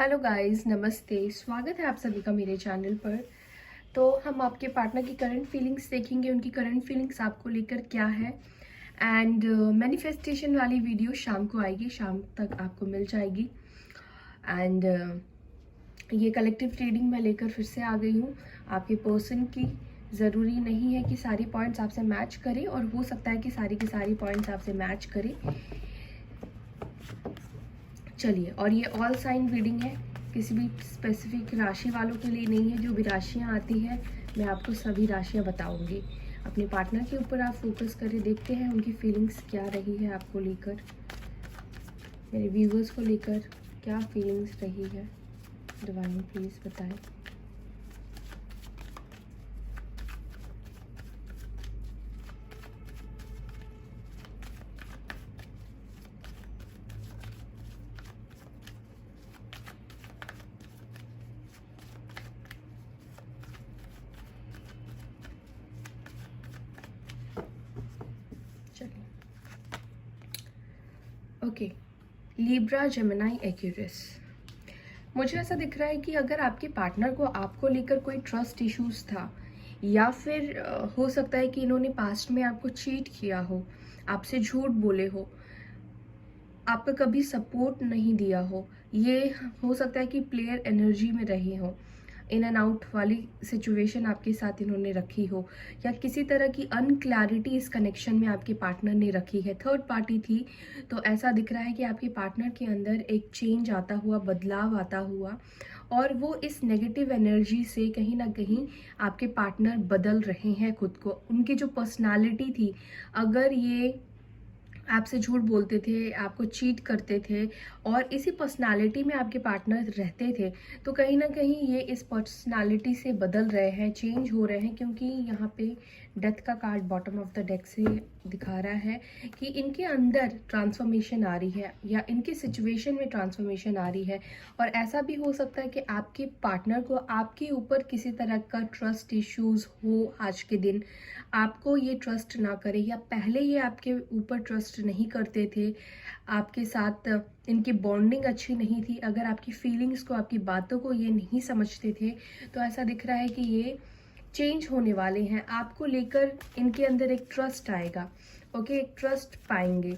Hello guys, नमस्ते। स्वागत है आप सभी का मेरे चैनल पर। तो हम आपके पार्टनर की करंट फीलिंग्स देखेंगे, उनकी करंट फीलिंग्स आपको लेकर क्या है। एंड मैनिफेस्टेशन वाली वीडियो शाम को आएगी, शाम तक आपको मिल जाएगी। एंड ये कलेक्टिव रीडिंग मैं लेकर फिर से आ गई हूँ आपके पर्सन की। ज़रूरी नहीं है कि सारी पॉइंट्स आपसे मैच करें, और हो सकता है कि सारी की सारी पॉइंट्स आपसे मैच करें। चलिए, और ये ऑल साइन रीडिंग है, किसी भी स्पेसिफिक राशि वालों के लिए नहीं है। जो भी राशियाँ आती हैं मैं आपको सभी राशियाँ बताऊंगी। अपने पार्टनर के ऊपर आप फोकस करें, देखते हैं उनकी फीलिंग्स क्या रही है आपको लेकर, मेरे व्यूवर्स को लेकर क्या फीलिंग्स रही है। डिवाइन प्लीज़ बताएं। चलिए, ओके। Libra, Gemini, Aquarius. मुझे ऐसा दिख रहा है कि अगर आपके पार्टनर को आपको लेकर कोई ट्रस्ट इश्यूज था, या फिर हो सकता है कि इन्होंने पास्ट में आपको चीट किया हो, आपसे झूठ बोले हो, आपका कभी सपोर्ट नहीं दिया हो, ये हो सकता है कि प्लेयर एनर्जी में रहे हो, इन एंड आउट वाली सिचुएशन आपके साथ इन्होंने रखी हो, या किसी तरह की अनक्लैरिटी इस कनेक्शन में आपके पार्टनर ने रखी है, थर्ड पार्टी थी। तो ऐसा दिख रहा है कि आपके पार्टनर के अंदर एक चेंज आता हुआ, बदलाव आता हुआ, और वो इस नेगेटिव एनर्जी से कहीं ना कहीं आपके पार्टनर बदल रहे हैं खुद को। उनकी जो पर्सनालिटी थी, अगर ये आपसे झूठ बोलते थे, आपको चीट करते थे, और इसी पर्सनालिटी में आपके पार्टनर रहते थे, तो कहीं ना कहीं ये इस पर्सनालिटी से बदल रहे हैं, चेंज हो रहे हैं। क्योंकि यहाँ पे डेथ का card bottom of the deck से दिखा रहा है कि इनके अंदर ट्रांसफॉर्मेशन आ रही है, या इनकी सिचुएशन में ट्रांसफॉर्मेशन आ रही है। और ऐसा भी हो सकता है कि आपके पार्टनर को आपके ऊपर किसी तरह का ट्रस्ट इश्यूज हो आज के दिन, आपको ये ट्रस्ट ना करे, या पहले ये आपके ऊपर ट्रस्ट नहीं करते थे, आपके साथ इनकी बॉन्डिंग अच्छी नहीं थी, अगर आपकी फीलिंग्स को, आपकी बातों को ये नहीं समझते थे, तो ऐसा दिख रहा है कि ये चेंज होने वाले हैं। आपको लेकर इनके अंदर एक ट्रस्ट आएगा, ओके, एक ट्रस्ट पाएंगे।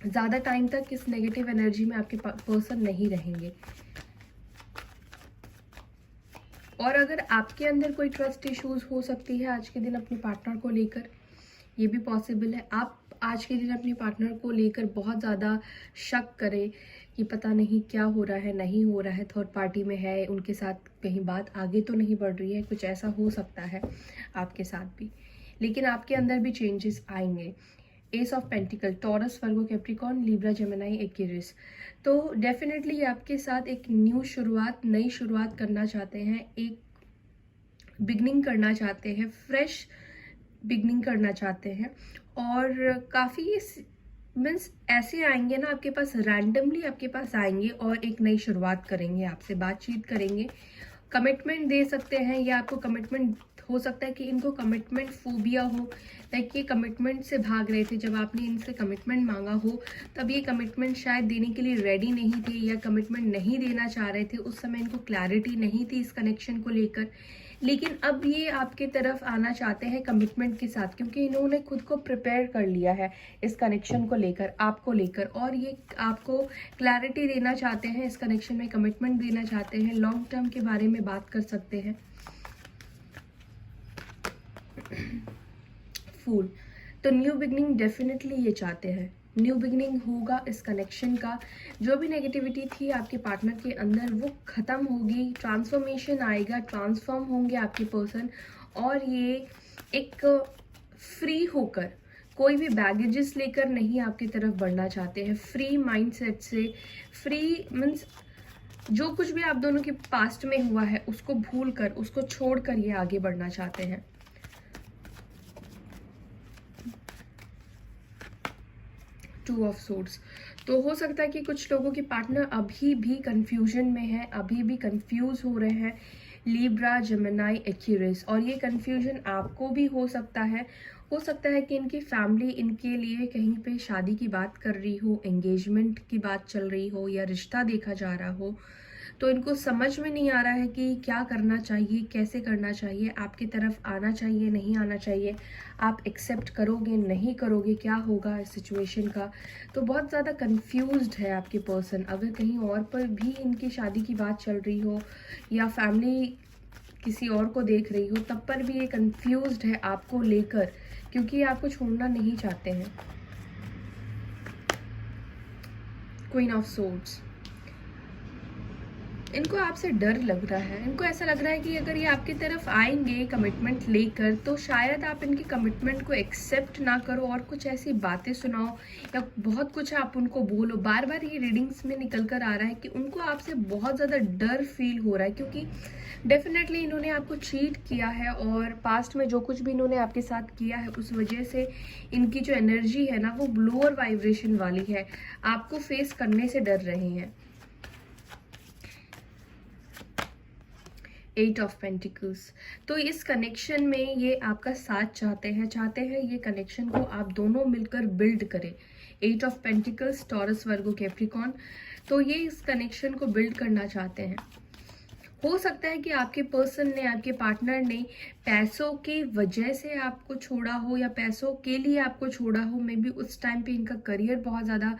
ज़्यादा टाइम तक इस नेगेटिव एनर्जी में आपके पर्सन नहीं रहेंगे। और अगर आपके अंदर कोई ट्रस्ट इश्यूज हो सकती है आज के दिन अपने पार्टनर को लेकर, ये भी पॉसिबल है। आप आज के दिन अपने पार्टनर को लेकर बहुत ज़्यादा शक करें कि पता नहीं क्या हो रहा है, नहीं हो रहा है, थर्ड पार्टी में है, उनके साथ कहीं बात आगे तो नहीं बढ़ रही है, कुछ ऐसा हो सकता है आपके साथ भी। लेकिन आपके अंदर भी चेंजेस आएंगे। S of pentacle, taurus, Virgo, Capricorn, Libra, Gemini, Aquarius. तो डेफिनेटली आपके साथ एक न्यू शुरुआत, नई शुरुआत करना चाहते हैं, एक बिगनिंग करना चाहते हैं, फ्रेश बिगनिंग करना चाहते हैं। और काफ़ी मीन्स ऐसे आएंगे ना आपके पास, रैंडमली आपके पास आएंगे और एक नई शुरुआत करेंगे, आपसे बातचीत करेंगे, कमिटमेंट दे सकते हैं, या आपको कमिटमेंट, हो सकता है कि इनको कमिटमेंट फोबिया हो, लाइक ये कमिटमेंट से भाग रहे थे। जब आपने इनसे कमिटमेंट मांगा हो, तब ये कमिटमेंट शायद देने के लिए रेडी नहीं थे, या कमिटमेंट नहीं देना चाह रहे थे। उस समय इनको क्लैरिटी नहीं थी इस कनेक्शन को लेकर, लेकिन अब ये आपके तरफ आना चाहते हैं कमिटमेंट के साथ, क्योंकि इन्होंने खुद को प्रिपेयर कर लिया है इस कनेक्शन को लेकर, आपको लेकर, और ये आपको क्लैरिटी देना चाहते हैं इस कनेक्शन में, कमिटमेंट देना चाहते हैं, लॉन्ग टर्म के बारे में बात कर सकते हैं। फूल, तो न्यू बिगनिंग डेफिनेटली ये चाहते हैं, न्यू बिगनिंग होगा इस कनेक्शन का। जो भी नेगेटिविटी थी आपके पार्टनर के अंदर वो खत्म होगी, ट्रांसफॉर्मेशन आएगा, ट्रांसफॉर्म होंगे आपके पर्सन, और ये एक फ्री होकर, कोई भी बैगेजेस लेकर नहीं आपकी तरफ बढ़ना चाहते हैं, फ्री माइंडसेट से। फ्री मीन्स जो कुछ भी आप दोनों के पास्ट में हुआ है उसको भूल कर, उसको छोड़कर ये आगे बढ़ना चाहते हैं। टू ऑफ सोर्ड्स, तो हो सकता है कि कुछ लोगों के पार्टनर अभी भी कंफ्यूजन में है, अभी भी कंफ्यूज हो रहे हैं। लिब्रा, जेमिनी, एक्वेरियस, और ये कंफ्यूजन आपको भी हो सकता है। हो सकता है कि इनकी फैमिली इनके लिए कहीं पे शादी की बात कर रही हो, एंगेजमेंट की बात चल रही हो, या रिश्ता देखा जा रहा हो, तो इनको समझ में नहीं आ रहा है कि क्या करना चाहिए, कैसे करना चाहिए, आपकी तरफ आना चाहिए, नहीं आना चाहिए, आप एक्सेप्ट करोगे, नहीं करोगे, क्या होगा इस सिचुएशन का। तो बहुत ज़्यादा कंफ्यूज्ड है आपके पर्सन। अगर कहीं और पर भी इनकी शादी की बात चल रही हो या फैमिली किसी और को देख रही हो, तब पर भी ये कंफ्यूज्ड है आपको लेकर, क्योंकि ये आपको छोड़ना नहीं चाहते हैं। क्वीन ऑफ सोर्ड्स, इनको आपसे डर लग रहा है। इनको ऐसा लग रहा है कि अगर ये आपकी तरफ आएंगे कमिटमेंट लेकर, तो शायद आप इनकी कमिटमेंट को एक्सेप्ट ना करो और कुछ ऐसी बातें सुनाओ या बहुत कुछ आप उनको बोलो। बार बार ये रीडिंग्स में निकल कर आ रहा है कि उनको आपसे बहुत ज़्यादा डर फील हो रहा है, क्योंकि डेफिनेटली इन्होंने आपको चीट किया है और पास्ट में जो कुछ भी इन्होंने आपके साथ किया है उस वजह से इनकी जो एनर्जी है ना वो लोअर वाइब्रेशन वाली है, आपको फेस करने से डर रहे हैं। 8 ऑफ पेंटिकल्स, तो इस कनेक्शन में ये आपका साथ चाहते हैं ये कनेक्शन को आप दोनों मिलकर बिल्ड करें। 8 of pentacles, taurus, Virgo, Capricorn, तो ये इस कनेक्शन को बिल्ड करना चाहते हैं। हो सकता है कि आपके पर्सन ने, आपके पार्टनर ने पैसों की वजह से आपको छोड़ा हो या पैसों के लिए आपको छोड़ा हो। मे बी उस टाइम पे इनका करियर बहुत ज़्यादा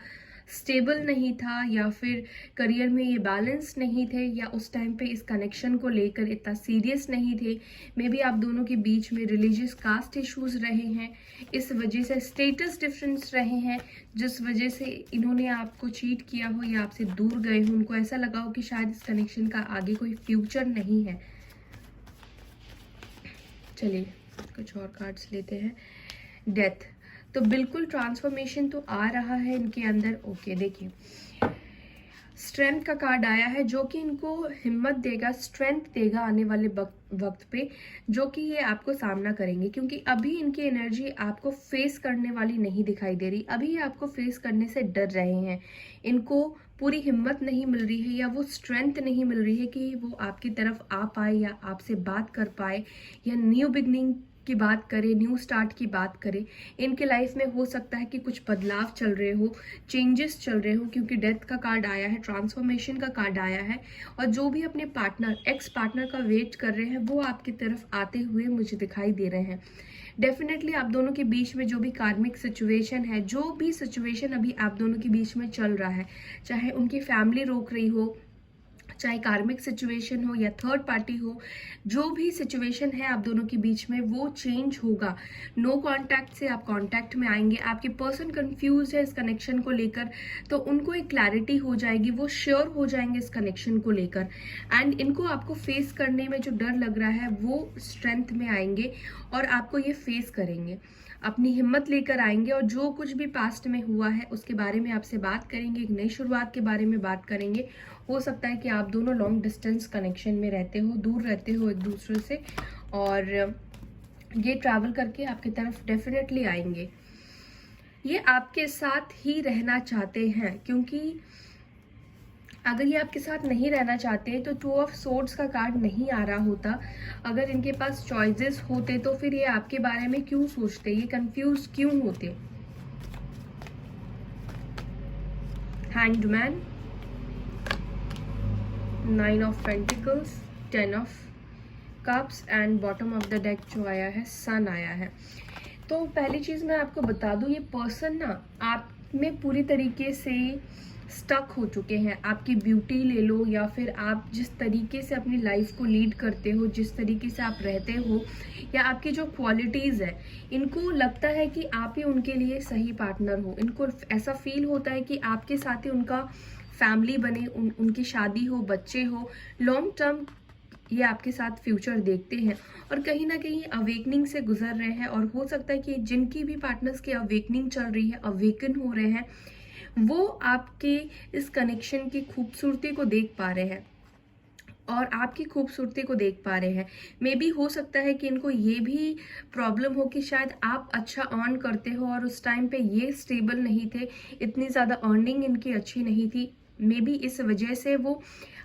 स्टेबल नहीं था या फिर करियर में ये बैलेंस नहीं थे या उस टाइम पे इस कनेक्शन को लेकर इतना सीरियस नहीं थे। मे बी आप दोनों के बीच में रिलीजियस कास्ट इश्यूज रहे हैं, इस वजह से स्टेटस डिफरेंस रहे हैं, जिस वजह से इन्होंने आपको चीट किया हो या आपसे दूर गए हो। उनको ऐसा लगा हो कि शायद इस कनेक्शन का आगे कोई फ्यूचर नहीं है। चलिए कुछ और कार्ड्स लेते हैं। डेथ, तो बिल्कुल ट्रांसफॉर्मेशन तो आ रहा है इनके अंदर। ओके, देखिए स्ट्रेंथ का कार्ड आया है जो कि इनको हिम्मत देगा, स्ट्रेंथ देगा आने वाले वक्त पे, जो कि ये आपको सामना करेंगे, क्योंकि अभी इनकी एनर्जी आपको फेस करने वाली नहीं दिखाई दे रही। अभी ये आपको फेस करने से डर रहे हैं, इनको पूरी हिम्मत नहीं मिल रही है या वो स्ट्रेंथ नहीं मिल रही है कि वो आपकी तरफ आ पाए या आपसे बात कर पाए या न्यू बिगनिंग की बात करें, न्यू स्टार्ट की बात करें। इनके लाइफ में हो सकता है कि कुछ बदलाव चल रहे हो, चेंजेस चल रहे हो, क्योंकि डेथ का कार्ड आया है, ट्रांसफॉर्मेशन का कार्ड आया है। और जो भी अपने पार्टनर, एक्स पार्टनर का वेट कर रहे हैं, वो आपकी तरफ आते हुए मुझे दिखाई दे रहे हैं। डेफिनेटली आप दोनों के बीच में जो भी कार्मिक सिचुएशन है, जो भी सिचुएशन अभी आप दोनों के बीच में चल रहा है, चाहे उनकी फैमिली रोक रही हो, चाहे कार्मिक सिचुएशन हो या थर्ड पार्टी हो, जो भी सिचुएशन है आप दोनों के बीच में, वो चेंज होगा। नो कांटेक्ट से आप कांटेक्ट में आएंगे। आपके पर्सन कंफ्यूज है इस कनेक्शन को लेकर, तो उनको एक क्लैरिटी हो जाएगी, वो श्योर हो जाएंगे इस कनेक्शन को लेकर। एंड इनको आपको फेस करने में जो डर लग रहा है वो स्ट्रेंथ में आएंगे और आपको ये फेस करेंगे, अपनी हिम्मत लेकर आएंगे। और जो कुछ भी पास्ट में हुआ है उसके बारे में आपसे बात करेंगे, एक नई शुरुआत के बारे में बात करेंगे। हो सकता है कि आप दोनों लॉन्ग डिस्टेंस कनेक्शन में रहते हो, दूर रहते हो एक दूसरे से, और ये ट्रैवल करके आपकी तरफ डेफिनेटली आएंगे। ये आपके साथ ही रहना चाहते हैं, क्योंकि अगर ये आपके साथ नहीं रहना चाहते तो 2 ऑफ सोर्ड्स का कार्ड नहीं आ रहा होता। अगर इनके पास चॉइसेस होते तो फिर ये आपके बारे में क्यों सोचते, ये कंफ्यूज क्यों होते। Hanged man, 9 of pentacles, 10 of cups and bottom of the deck जो आया है, सन आया है। तो पहली चीज़ मैं आपको बता दूं, ये पर्सन ना आप में पूरी तरीके से स्टक हो चुके हैं। आपकी ब्यूटी ले लो या फिर आप जिस तरीके से अपनी लाइफ को लीड करते हो, जिस तरीके से आप रहते हो, या आपकी जो क्वालिटीज़ है, इनको लगता है कि आप ही उनके लिए सही पार्टनर हो। इनको ऐसा फील होता है कि आपके साथ ही उनका फैमिली बने, उनकी शादी हो, बच्चे हो, लॉन्ग टर्म ये आपके साथ फ्यूचर देखते हैं और कहीं ना कहीं अवेकनिंग से गुजर रहे हैं। और हो सकता है कि जिनकी भी पार्टनर्स की अवेकनिंग चल रही है, अवेकन हो रहे हैं, वो आपके इस कनेक्शन की खूबसूरती को देख पा रहे हैं और आपकी खूबसूरती को देख पा रहे हैं। मे बी हो सकता है कि इनको ये भी प्रॉब्लम हो कि शायद आप अच्छा अर्न करते हो और उस टाइम पे ये स्टेबल नहीं थे, इतनी ज़्यादा अर्निंग इनकी अच्छी नहीं थी। मे बी इस वजह से वो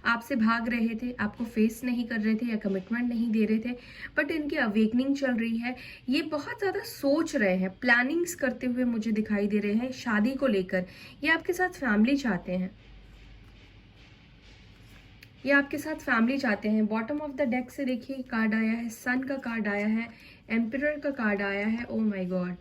आपसे भाग रहे थे, आपको फेस नहीं कर रहे थे या कमिटमेंट नहीं दे रहे थे। बट इनकी अवेकनिंग चल रही है, ये बहुत ज़्यादा सोच रहे हैं, प्लानिंग्स करते हुए मुझे दिखाई दे रहे हैं शादी को लेकर। ये आपके साथ फैमिली चाहते हैं, ये आपके साथ फैमिली चाहते हैं। बॉटम ऑफ द डेक से देखिए कार्ड आया है, सन का कार्ड आया है, एम्परर का कार्ड आया है। Oh my God,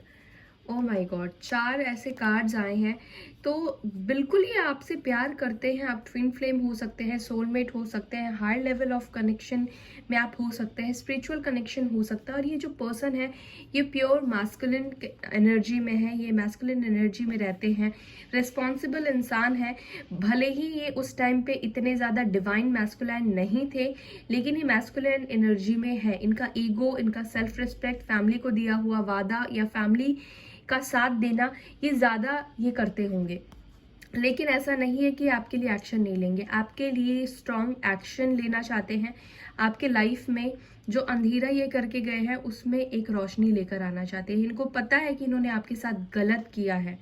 oh my God, 4 ऐसे कार्ड्स आए हैं। तो बिल्कुल ये आपसे प्यार करते हैं। आप ट्विन फ्लेम हो सकते हैं, सोलमेट हो सकते हैं, हायर लेवल ऑफ कनेक्शन में आप हो सकते हैं, स्पिरिचुअल कनेक्शन हो सकता है। और ये जो पर्सन है ये प्योर मैस्कुलिन एनर्जी में है, ये मैस्कुलिन एनर्जी में रहते हैं, रिस्पॉन्सिबल इंसान है। भले ही ये उस टाइम पे इतने ज़्यादा डिवाइन मैस्कुलाइन नहीं थे, लेकिन ये मैस्कुलिन एनर्जी में है। इनका ईगो, इनका सेल्फ रिस्पेक्ट, फैमिली को दिया हुआ वादा या फैमिली का साथ देना, ये ज़्यादा ये करते होंगे। लेकिन ऐसा नहीं है कि आपके लिए एक्शन नहीं लेंगे, आपके लिए स्ट्रॉन्ग एक्शन लेना चाहते हैं। आपके लाइफ में जो अंधेरा ये करके गए हैं उसमें एक रोशनी लेकर आना चाहते हैं। इनको पता है कि इन्होंने आपके साथ गलत किया है।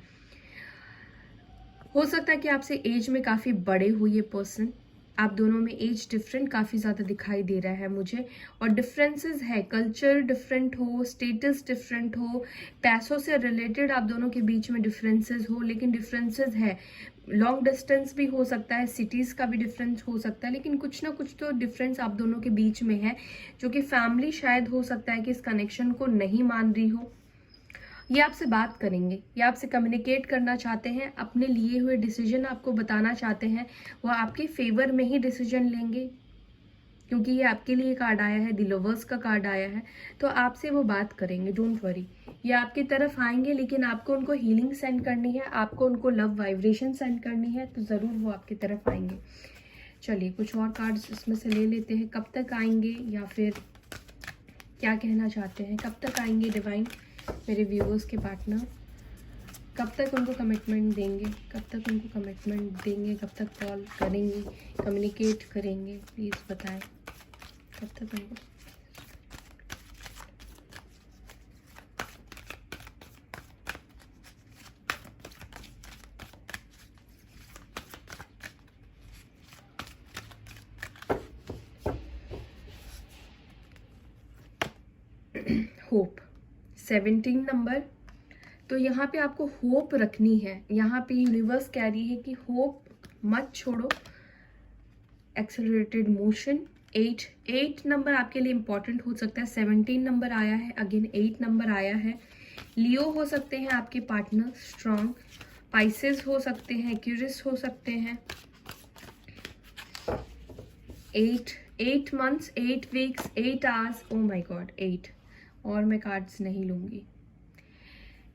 हो सकता है कि आपसे एज में काफ़ी बड़े हो ये पर्सन, आप दोनों में एज डिफरेंट काफ़ी ज़्यादा दिखाई दे रहा है मुझे। और डिफरेंसेस है, कल्चर डिफरेंट हो, स्टेटस डिफरेंट हो, पैसों से रिलेटेड आप दोनों के बीच में डिफरेंसेस हो, लेकिन डिफरेंसेस है। लॉन्ग डिस्टेंस भी हो सकता है, सिटीज़ का भी डिफरेंस हो सकता है, लेकिन कुछ ना कुछ तो डिफरेंस आप दोनों के बीच में है, जो कि फैमिली शायद हो सकता है कि इस कनेक्शन को नहीं मान रही हो। ये आपसे बात करेंगे, ये आपसे कम्युनिकेट करना चाहते हैं, अपने लिए हुए डिसीजन आपको बताना चाहते हैं। वो आपके फेवर में ही डिसीजन लेंगे, क्योंकि ये आपके लिए कार्ड आया है, द लवर्स का कार्ड आया है। तो आपसे वो बात करेंगे, डोंट वरी। ये आपकी तरफ आएंगे, लेकिन आपको उनको हीलिंग सेंड करनी है, आपको उनको लव वाइब्रेशन सेंड करनी है, तो ज़रूर वो आपकी तरफ आएंगे। चलिए कुछ और कार्ड्स इसमें से ले लेते हैं। कब तक आएंगे या फिर क्या कहना चाहते हैं, कब तक आएंगे डिवाइन मेरे व्यूअर्स के पार्टनर, कब तक उनको कमिटमेंट देंगे, कब तक उनको कमिटमेंट देंगे, कब तक कॉल करेंगे, कम्युनिकेट करेंगे, प्लीज़ बताएं कब तक उनको। होप 17 नंबर, तो यहाँ पे आपको होप रखनी है। यहाँ पे यूनिवर्स कह रही है कि होप मत छोड़ो, एक्सेलरेटेड मोशन। 8 नंबर आपके लिए इंपॉर्टेंट हो सकता है। 17 नंबर आया है, अगेन 8 नंबर आया है। लियो हो सकते हैं आपके पार्टनर, स्ट्रॉन्ग। पाइसेस हो सकते हैं, एक्यूरियस हो सकते हैं। 8 months, 8 weeks, 8 hours, oh my God 8। और मैं कार्ड्स नहीं लूँगी।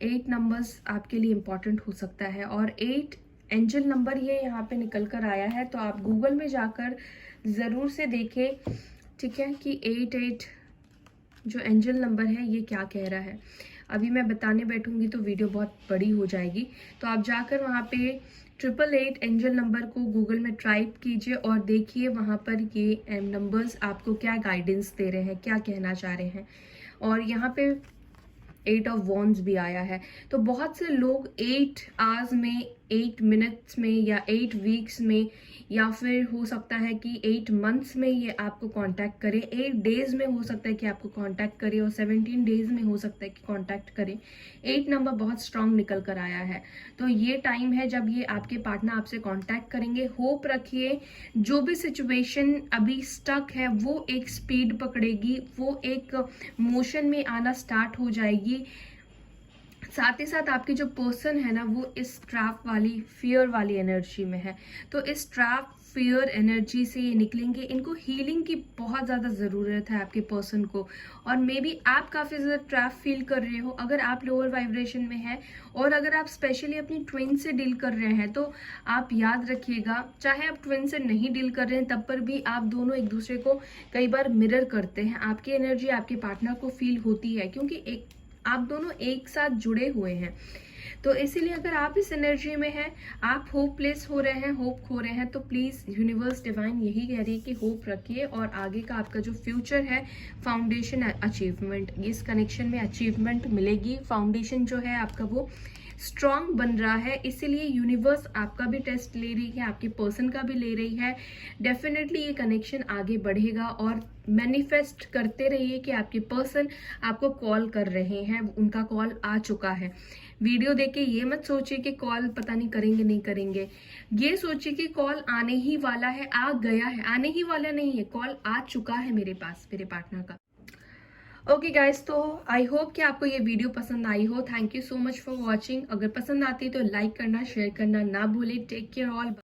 8 नंबर्स आपके लिए इम्पॉर्टेंट हो सकता है। और 8 एंजल नंबर ये यहाँ पे निकल कर आया है, तो आप गूगल में जाकर ज़रूर से देखें, ठीक है, कि 8 जो एंजल नंबर है ये क्या कह रहा है। अभी मैं बताने बैठूंगी तो वीडियो बहुत बड़ी हो जाएगी, तो आप जाकर वहाँ पे 888 एंजल नंबर को गूगल में टाइप कीजिए और देखिए वहाँ पर ये नंबर्स आपको क्या गाइडेंस दे रहे हैं, क्या कहना चाह रहे हैं। और यहाँ पे 8 ऑफ वॉन्ड्स भी आया है। तो बहुत से लोग 8 आवर्स में, 8 मिनट्स में, या 8 वीक्स में, या फिर हो सकता है कि 8 मंथ्स में ये आपको कांटेक्ट करे, 8 डेज में हो सकता है कि आपको कांटेक्ट करे, और 17 डेज में हो सकता है कि कांटेक्ट करे। 8 नंबर बहुत स्ट्रांग निकल कर आया है। तो ये टाइम है जब ये आपके पार्टनर आपसे कांटेक्ट करेंगे। होप रखिए, जो भी सिचुएशन अभी स्टक है वो एक स्पीड पकड़ेगी, वो एक मोशन में आना स्टार्ट हो जाएगी। साथ ही साथ आपकी जो पर्सन है ना, वो इस ट्रैप वाली, फियर वाली एनर्जी में है। तो इस ट्रैप, फियर एनर्जी से ये निकलेंगे। इनको हीलिंग की बहुत ज़्यादा ज़रूरत है आपके पर्सन को। और मे बी आप काफ़ी ज़्यादा ट्रैप फील कर रहे हो, अगर आप लोअर वाइब्रेशन में हैं, और अगर आप स्पेशली अपनी ट्विन से डील कर रहे हैं, तो आप याद रखिएगा, चाहे आप ट्विन से नहीं डील कर रहे हैं तब पर भी आप दोनों एक दूसरे को कई बार मिरर करते हैं। आपकी एनर्जी आपके पार्टनर को फील होती है, क्योंकि आप दोनों एक साथ जुड़े हुए हैं। तो इसीलिए अगर आप इस एनर्जी में हैं, आप होपलेस हो रहे हैं, होप खो रहे हैं, तो प्लीज़ यूनिवर्स डिवाइन यही कह रही है कि होप रखिए, और आगे का आपका जो फ्यूचर है, फाउंडेशन अचीवमेंट, इस कनेक्शन में अचीवमेंट मिलेगी। फाउंडेशन जो है आपका वो स्ट्रांग बन रहा है, इसीलिए यूनिवर्स आपका भी टेस्ट ले रही है, आपके पर्सन का भी ले रही है। डेफिनेटली ये कनेक्शन आगे बढ़ेगा और मैनिफेस्ट करते रहिए कि आपके पर्सन आपको कॉल कर रहे हैं, उनका कॉल आ चुका है। वीडियो देख के ये मत सोचिए कि कॉल पता नहीं करेंगे नहीं करेंगे, ये सोचिए कि कॉल आने ही वाला है, आ गया है, आने ही वाला नहीं है, कॉल आ चुका है मेरे पास, मेरे पार्टनर का। ओके गाइस, तो आई होप कि आपको ये वीडियो पसंद आई हो। Thank you so much for watching. अगर पसंद आती है तो लाइक करना, शेयर करना ना भूले। Take care all.